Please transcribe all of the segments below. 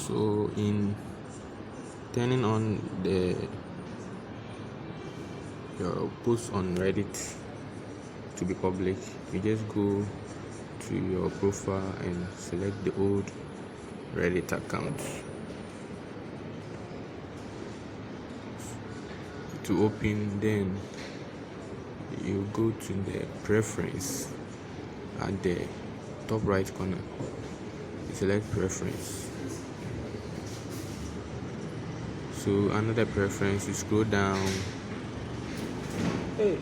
So in turning on your post on Reddit to be public, you just go to your profile and select the old Reddit account. To open, then you go to the preference at the top right corner. You select preference. So another preference, you scroll down. You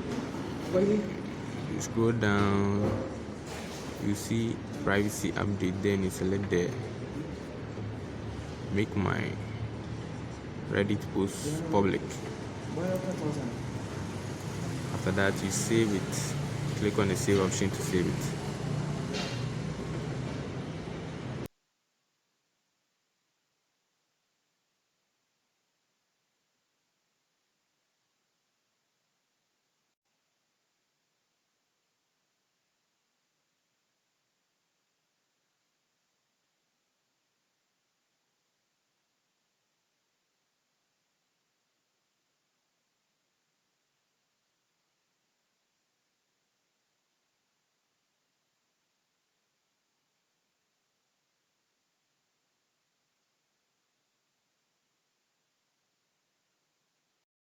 scroll down, you see privacy update, then you select the make my Reddit post public. After that, you save it. Click on the save option to save it.